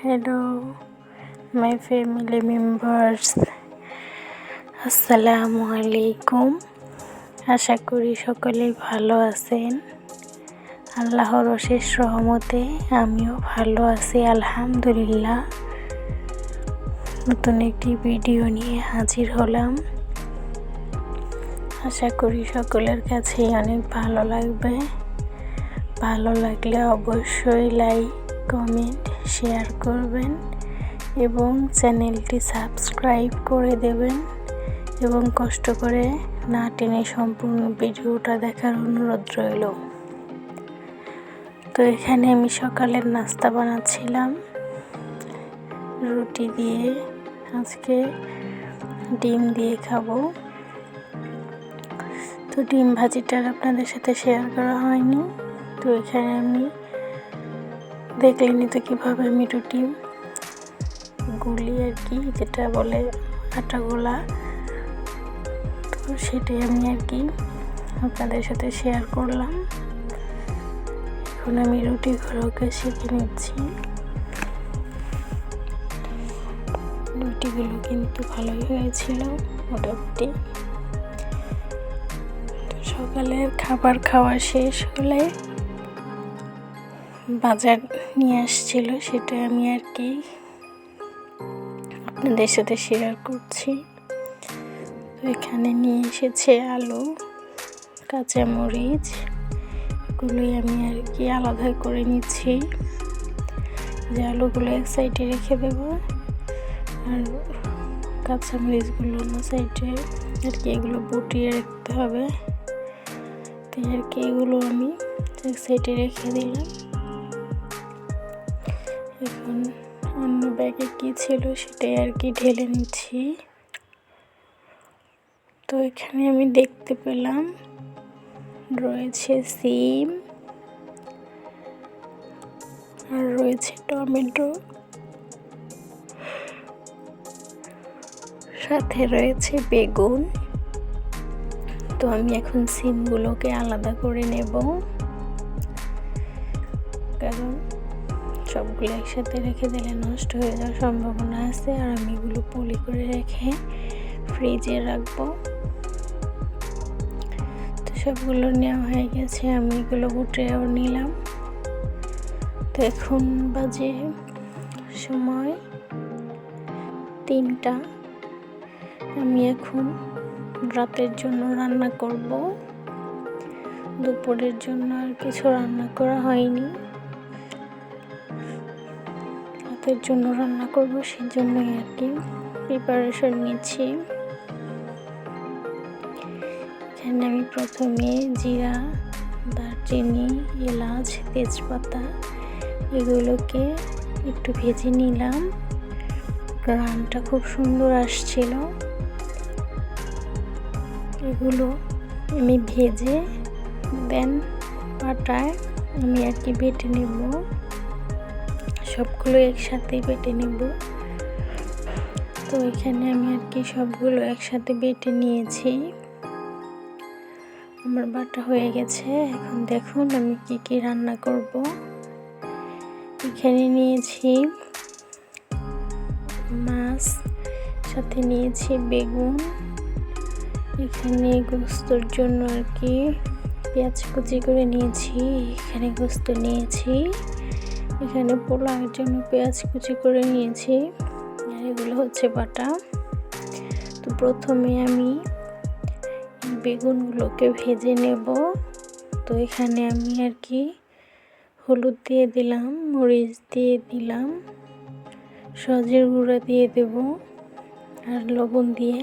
Hello my family members, আসসালামু আলাইকুম। আশা করি সকলেই ভালো আছেন। আল্লাহর অশেষ রহমতে আমিও ভালো আছি আলহামদুলিল্লাহ। নতুন একটি ভিডিও নিয়ে হাজির হলাম। আশা করি সকলের কাছেই অনেক ভালো লাগবে। ভালো লাগলে অবশ্যই লাইক, কমেন্ট, শেয়ার করবেন এবং চ্যানেলটি সাবস্ক্রাইব করে দেবেন এবং কষ্ট করে না টেনে সম্পূর্ণ ভিডিওটা দেখার অনুরোধ রইল। তো এখানে আমি সকালের নাস্তা বানাচ্ছিলাম রুটি দিয়ে, আজকে ডিম দিয়ে খাবো। তো ডিম ভাজিটা আপনাদের সাথে শেয়ার করা হয়নি। তো এখানে আমি দেখলেনি তো কীভাবে আমি রুটি গুলি আর কি, যেটা বলে আটা গোলা, তো সেটাই আমি আর কি আপনাদের সাথে শেয়ার করলাম। এখন আমি রুটিগুলোকে সেঁকে নিচ্ছি। রুটিগুলো কিন্তু ভালোই হয়েছিল মোটামুটি। সকালের খাবার খাওয়া শেষ হলে বাজার নিয়ে আসছিল, সেটা আমি আর কি আপনাদের সাথে শেয়ার করছি। তো এখানে নিয়ে এসেছে আলু, কাঁচামরিচ, এগুলোই আমি আর কি আলাদা করে নিচ্ছি, যে আলুগুলো এক সাইডে রেখে দেব আর কাঁচামরিচগুলো অন্য সাইডে আর কি, এগুলো বুটিয়ে রাখতে হবে। তো আর কি এগুলো আমি এক সাইডে রেখে দিলাম। এখন অন্য ব্যাগে কি ছিল সেটাই আর কি ঢেলে নিচ্ছি। তো এখানে আমি দেখতে পেলাম রয়েছে সিম আর রয়েছে টমেটো, সাথে রয়েছে বেগুন। তো আমি এখন সিমগুলোকে আলাদা করে নেব, কারণ সবগুলো একসাথে রেখে দিলে নষ্ট হয়ে যাওয়ার সম্ভাবনা আছে। আর আমি এগুলো পলি করে রেখে ফ্রিজে রাখবো। তো সবগুলো নেওয়া হয়ে গেছে, আমি এগুলো গুটিয়েও নিলাম। তো এখন বাজে সময় 3টা। আমি এখন রাতের জন্য রান্না করব। দুপুরের জন্য আর কিছু রান্না করা হয়নি, রাতের জন্য রান্না করব, সেই জন্যই আর কি প্রিপারেশন নিচ্ছি। এখানে আমি প্রথমে জিরা, দারচিনি, এলাচ, তেজপাতা এগুলোকে একটু ভেজে নিলাম। গ্রানটা খুব সুন্দর আসছিল। এগুলো আমি ভেজে দেন পাটায় আমি আর কি বেটে নেব, সবগুলো একসাথে বেটে নেব। তো এখানে আমি আর কি সবগুলো একসাথে বেটে নিয়েছি, আমার বাটা হয়ে গেছে। এখন দেখুন আমি কি কি রান্না করব। এখানে নিয়েছি মাছ, সাথে নিয়েছি বেগুন, এখানে গোস্তর জন্য আর কি পেঁয়াজ কুচি করে নিয়েছি, এখানে গোস্ত নিয়েছি, এখানে পোলাওয়ের জন্য পেঁয়াজ কুচি করে নিয়েছি, আর এগুলো হচ্ছে বাটা। তো প্রথমে আমি বেগুনগুলোকে ভেজে নেব। তো এখানে আমি আর কি হলুদ দিয়ে দিলাম, মরিচ দিয়ে দিলাম, সজের গুঁড়া দিয়ে দেব আর লবণ দিয়ে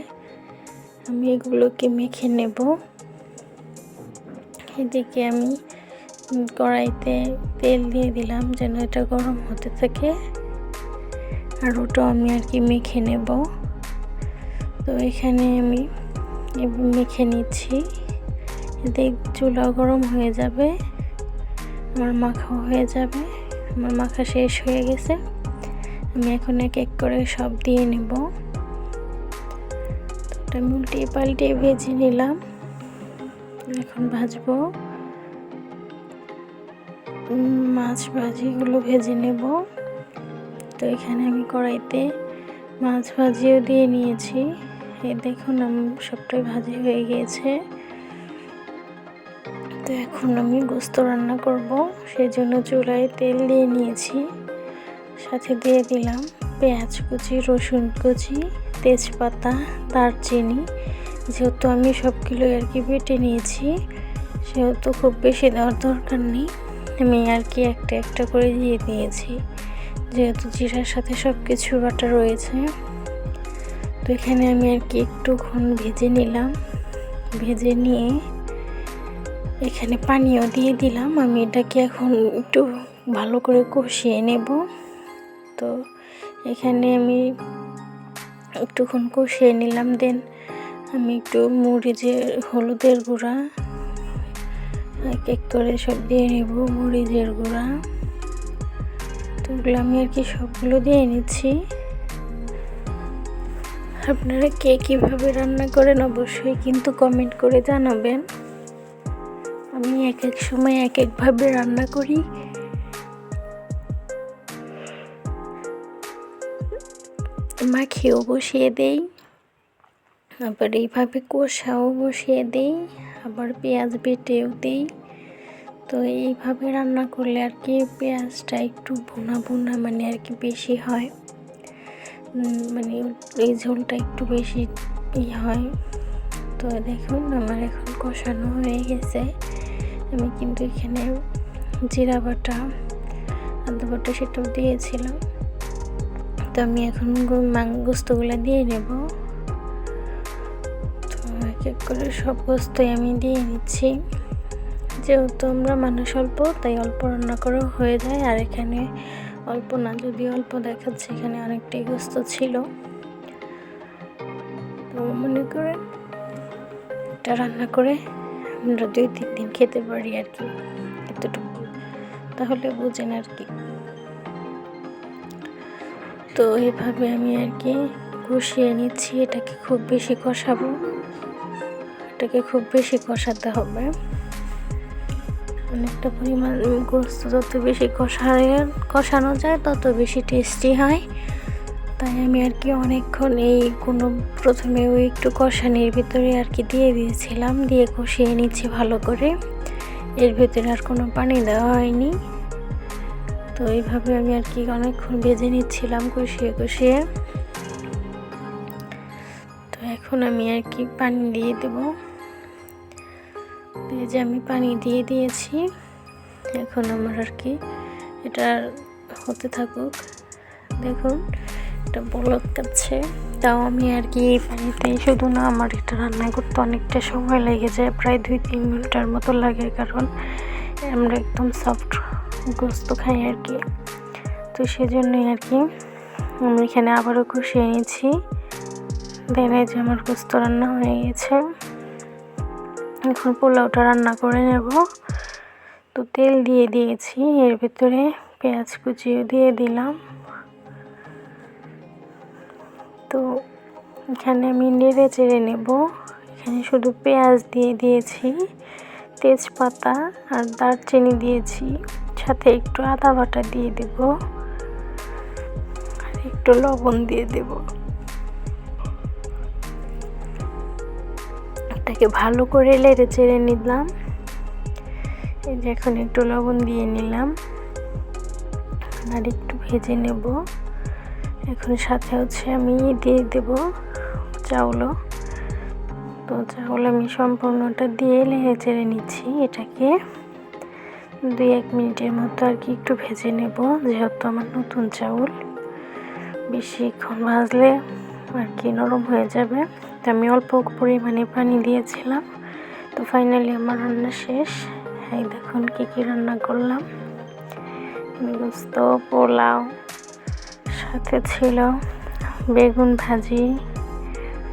আমি এগুলোকে মেখে নেব। এদিকে আমি কড়াইতে তেল দিয়ে দিলাম যেন এটা গরম হতে থাকে, আর ওটাও আমি আর কি মেখে নেব। তো এখানে আমি মেখে নিচ্ছি। এতে চুলা গরম হয়ে যাবে, আমার মাখা হয়ে যাবে। আমার মাখা শেষ হয়ে গেছে, আমি এখন এক এক করে সব দিয়ে নেব। তো আমি উল্টে পাল্টে ভেজে নিলাম, এখন ভাজবো। মাছ ভাজিগুলো ভেজে নেব। তো এখানে আমি কড়াইতে মাছ ভাজিও দিয়ে নিয়েছি। এই দেখুন সবটাই ভাজি হয়ে গিয়েছে। তো এখন আমি গোস্ত রান্না করব, সেই জন্য চুলায় তেল দিয়ে নিয়েছি। সাথে দিয়ে দিলাম পেঁয়াজ কুচি, রসুন কুচি, তেজপাতা, দারচিনি। যেহেতু আমি সবগুলো আর কি বেটে নিয়েছি, সেহেতু খুব বেশি দেওয়ার দরকার নেই। আমি আর কি একটা একটা করে দিয়ে দিয়েছি, যেহেতু জিরার সাথে সব কিছু বাটা রয়েছে। তো এখানে আমি আর কি একটুক্ষণ ভেজে নিলাম। ভেজে নিয়ে এখানে পানিও দিয়ে দিলাম। আমি এটাকে এখন একটু ভালো করে কষিয়ে নেব। তো এখানে আমি একটুক্ষণ কষিয়ে নিলাম। দেন আমি একটু হলুদের গুঁড়া এক এক করে সব দিয়ে নেব, মরিচের গুঁড়া। তো এগুলো আমি আর কি সবগুলো দিয়ে নিচ্ছি। আপনারা কে কীভাবে রান্না করেন অবশ্যই কিন্তু কমেন্ট করে জানাবেন। আমি এক এক সময় এক একভাবে রান্না করি। মাখিয়েও বসিয়ে দেই, আবার এইভাবে কষাও বসিয়ে দেই, আবার পেঁয়াজ বেটেও দেই। তো এইভাবে রান্না করলে আর কি পেঁয়াজটা একটু ভুনা ভুনা মানে আর কি বেশি হয়, মানে এই ঝোলটা একটু বেশি হয়। তো দেখুন আমার এখন কষানো হয়ে গেছে। আমি কিন্তু এখানে জিরা বাটা, আদা বাটা সেটাও দিয়েছিলাম। তো আমি এখন গোস্তগুলো দিয়ে নেব। তো এক এক করে সব গোস্তই আমি দিয়ে নিচ্ছি। যেহেতু আমরা মানুষ অল্প, তাই অল্প রান্না করা হয়ে যায়। আর এখানে অল্প না, যদি অল্প দেখাচ্ছে, এখানে অনেকটাই গোস্ত ছিল। তো মনে করে এটা রান্না করে আমরা 2-3 দিন খেতে পারি আর কি, এতটুকু তাহলে বুঝেন আর কি। তো এইভাবে আমি আর কি কষিয়ে নিচ্ছি। এটাকে খুব বেশি কষাবো, এটাকে খুব বেশি কষাতে হবে। অনেকটা পরিমাণ গোস্ত যত বেশি কষানো যায় তত বেশি টেস্টি হয়। তাই আমি আর কি অনেকক্ষণ প্রথমে ওই একটু কষানির ভিতরে আর কি দিয়ে দিয়েছিলাম, দিয়ে কষিয়ে নিচ্ছি ভালো করে। এর ভিতরে আর কোনো পানি দেওয়া হয়নি। তো এইভাবে আমি আর কি অনেকক্ষণ ভেজে নিচ্ছিলাম কষিয়ে কষিয়ে। তো এখন আমি আর কি পানি দিয়ে দেব। এই যে আমি পানি দিয়ে দিয়েছি। এখন আমার আর কি এটা হতে থাকুক। দেখুন এটা বলক কাচ্ছে। তাও আমি আর কি এই পানিতে শুধু না, আমার এটা রান্না করতে অনেকটা সময় লেগে যায়, প্রায় 2-3 মিনিটের মতো লাগে, কারণ আমরা একদম সফট গোস্ত খাই আর কি। তো সেজন্যই আর কি আমি এখানে আবারও কষিয়ে নিয়েছি। দেন এই যে আমার গোস্ত রান্না হয়ে গেছে। এখন পোলাওটা রান্না করে নেব। তো তেল দিয়ে দিয়েছি, এর ভিতরে পেঁয়াজ কুচিও দিয়ে দিলাম। তো এখানে আমি নেড়ে চেড়ে নেব। এখানে শুধু পেঁয়াজ দিয়ে দিয়েছি, তেজপাতা আর দারচিনি দিয়েছি, সাথে একটু আদা বাটা দিয়ে দেব, আর একটু লবণ দিয়ে দেব। এটাকে ভালো করে নেড়ে চেড়ে নিলাম। এই যে এখন একটু লবণ দিয়ে নিলাম, আর একটু ভেজে নেব। এখন সাথে হচ্ছে আমি দিয়ে দেব চাউলও। তো চাউল আমি সম্পূর্ণটা দিয়ে নেড়ে চেড়ে নিচ্ছি। এটাকে 2-1 মিনিটের মতো আর কি একটু ভেজে নেব, যেহেতু আমার নতুন চাউল, বেশিক্ষণ ভাজলে আর কি নরম হয়ে যাবে। তো আমি অল্প পরিমাণে পানি দিয়েছিলাম। তো ফাইনালি আমার রান্না শেষ। এই দেখুন কি কি রান্না করলাম। গোস্ত, পোলাও, সাথে ছিল বেগুন ভাজি,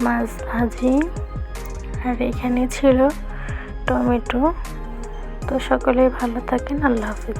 মাছ ভাজি, আর এখানে ছিল টমেটো। তো সকলেই ভালো থাকেন। আল্লাহ হাফেজ।